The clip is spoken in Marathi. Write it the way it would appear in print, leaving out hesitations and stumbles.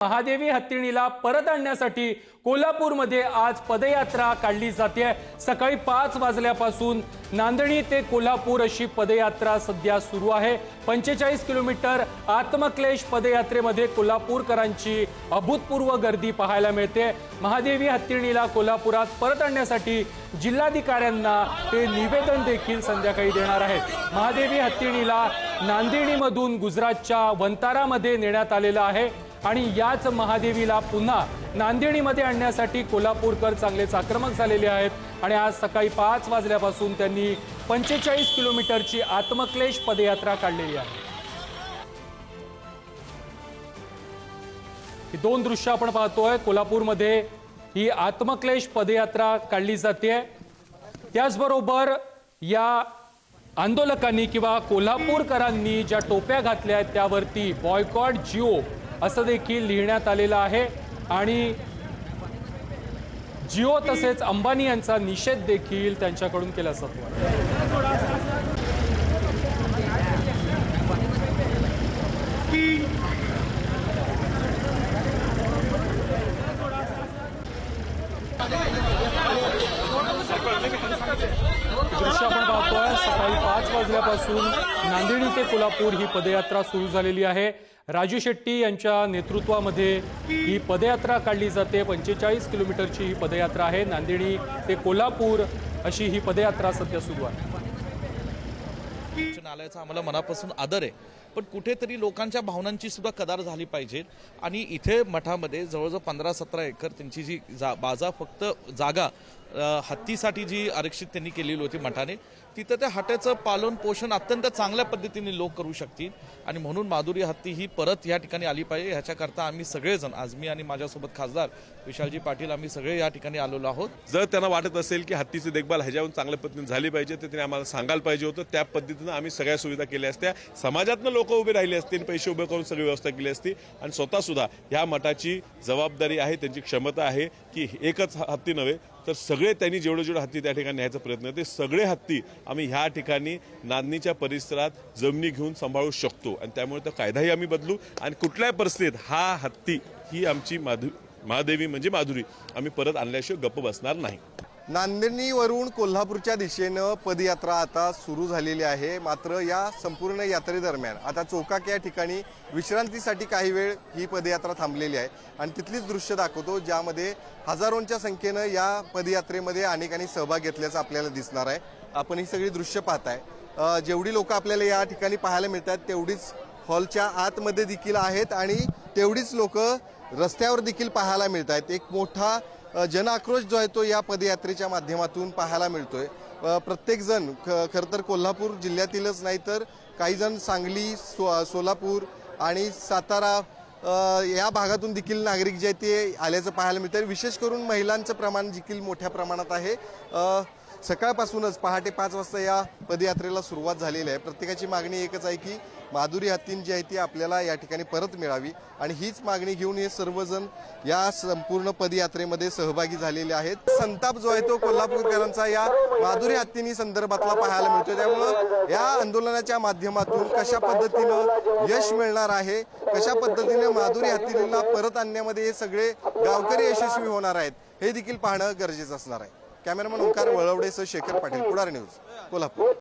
महादेवी हत्तीणीला परत आणण्यासाठी कोल्हापूरमध्ये आज पदयात्रा काढली जाते। सकाळी 5 वाजल्यापासून नांदणी ते कोल्हापूर अशी पदयात्रा सध्या सुरू आहे। 45 किलोमीटर आत्मक्लेश पदयात्रेमध्ये कोल्हापूरकरांची अभूतपूर्व गर्दी पाहायला मिळते। महादेवी हत्तीणीला कोल्हापुरात परत आणण्यासाठी जिल्हाधिकाऱ्यांना ते निवेदन देखील संध्याकाळी देणार आहेत। महादेवी हत्तीणीला नांदिणीमधून गुजरातच्या वंतारामध्ये नेण्यात आलेलं आहे आणि याच महादेवीला पुन्हा नांदिणीमध्ये आणण्यासाठी कोल्हापूरकर चांगलेच आक्रमक झालेले आहेत आणि आज सकाळी 5 वाजल्यापासून त्यांनी 45 किलोमीटरची आत्मक्लेश पदयात्रा काढलेली आहे। ही दोन दृश्य आपण पाहतोय। कोल्हापूरमध्ये ही आत्मक्लेश पदयात्रा काढली जाते। त्याचबरोबर या आंदोलकांनी किंवा कोल्हापूरकरांनी ज्या टोप्या घातल्या आहेत त्यावरती बॉयकॉट जिओ असं देखील लिहिण्यात आलेलं आहे आणि जिओ तसेच अंबानी यांचा निषेध देखील त्यांच्याकडून केला जातो। दृश्य आपण पाहतोय। सकाळी 5 वाजल्यापासून नांदेड ते कोल्हापूर ही पदयात्रा सुरू झालेली आहे। राजू शेट्टी यांच्या नेतृत्वामध्ये ही पदयात्रा काढली जाते। 45 किलोमीटरची ही पदयात्रा आहे। नांदेड ते कोल्हापूर अशी ही पदयात्रा सध्या सुरू आहे। न्यायालयाचा आम्हाला मनापासून आदर आहे, पण कुठेतरी लोकांच्या भावनांची सुद्धा कदार झाली पाहिजे। आणि इथे मठामध्ये जवळजवळ 15-17 एकर त्यांची जी बाजा फक्त जागा हत्तीसाठी जी आरक्षित त्यांनी केलेली होती मठाने, तिथं त्या हट्याचं पालन पोषण अत्यंत चांगल्या पद्धतीने लोक करू शकतील आणि म्हणून माधुरी हत्ती ही परत या ठिकाणी आली पाहिजे। ह्याच्याकरता आम्ही सगळेजण, आज मी आणि माझ्यासोबत खासदार विशालजी पाटील, आम्ही सगळे या ठिकाणी आलेलो आहोत। जर त्यांना वाटत असेल की हत्तीची देखभाल ह्याच्यावरून चांगल्या पद्धतीने झाली पाहिजे तर त्यांनी आम्हाला सांगायला पाहिजे होतं। त्या पद्धतीने आम्ही सगळ्या सुविधा केल्या असत्या, समाजातनं लोक उभे राहिले असतील, पैसे उभे करून सगळी व्यवस्था केली असती आणि स्वतः सुद्धा ह्या मठाची जबाबदारी आहे, त्यांची क्षमता आहे की एकच हत्ती नव्हे तर सगळे त्यांनी जेवढे हत्ती त्या ठिकाणी न्यायचा प्रयत्न, ते सगळे हत्ती आम्ही ह्या ठिकाणी नांदणीच्या परिसरात जमिनी घेऊन सांभाळू शकतो आणि त्यामुळे तो कायदाही आम्ही बदलू आणि कुठल्याही परिस्थितीत हा हत्ती ही आमची महादेवी म्हणजे माधुरी आम्ही परत आणल्याशिवाय गप्प बसणार नाही। नांदणीवरून कोल्हापूरच्या दिशेनं पदयात्रा आता सुरू झालेली आहे। मात्र या संपूर्ण यात्रेदरम्यान आता चोकाक या ठिकाणी विश्रांतीसाठी काही वेळ ही पदयात्रा थांबलेली आहे आणि तिथलीच दृश्य दाखवतो, ज्यामध्ये हजारोंच्या संख्येनं या पदयात्रेमध्ये अनेकांनी सहभाग घेतल्याचं आपल्याला दिसणार आहे। आपण ही सगळी दृश्य पाहताय। जेवढी लोक आपल्याला या ठिकाणी पाहायला मिळतात तेवढीच हॉलच्या आतमध्ये देखील आहेत आणि तेवढीच लोक रस्त्यावर देखील पाहायला मिळत आहेत। एक मोठा जनआक्रोश जो आहे तो या पदयात्रेच्या माध्यमातून पाहायला मिळतोय। प्रत्येक जण खरं तर कोल्हापूर जिल्ह्यातीलच नाही तर काही जण सांगली, सोलापूर आणि सातारा या भागातून देखील नागरिक जे आहेत ते आल्याचं पाहायला मिळतं। विशेष करून महिलांचं प्रमाण देखील मोठ्या प्रमाणात आहे। सकाळपासूनच पहाटे 5 वाजता या पदयात्रेला सुरुवात झालेली आहे। प्रत्येकाची मागणी एकच आहे की माधुरी हत्तीन जी आहे ती आपल्याला या ठिकाणी परत मिळावी आणि हीच मागणी घेऊन हे सर्वजण या संपूर्ण पदयात्रेमध्ये सहभागी झालेले आहेत। संताप जो आहे तो कोल्हापूरकरांचा या माधुरी हत्तीनी संदर्भातला पाहायला मिळतो। त्यामुळे या आंदोलनाच्या माध्यमातून कशा पद्धतीनं यश मिळणार आहे, कशा पद्धतीने माधुरी हत्तीला परत आणण्यामध्ये हे सगळे गावकरी यशस्वी होणार आहेत हे देखील पाहणं गरजेचं असणार आहे। कॅमेरामन ओंकार वळवडेसह शेखर पाटील, पुढारी न्यूज, कोल्हापूर।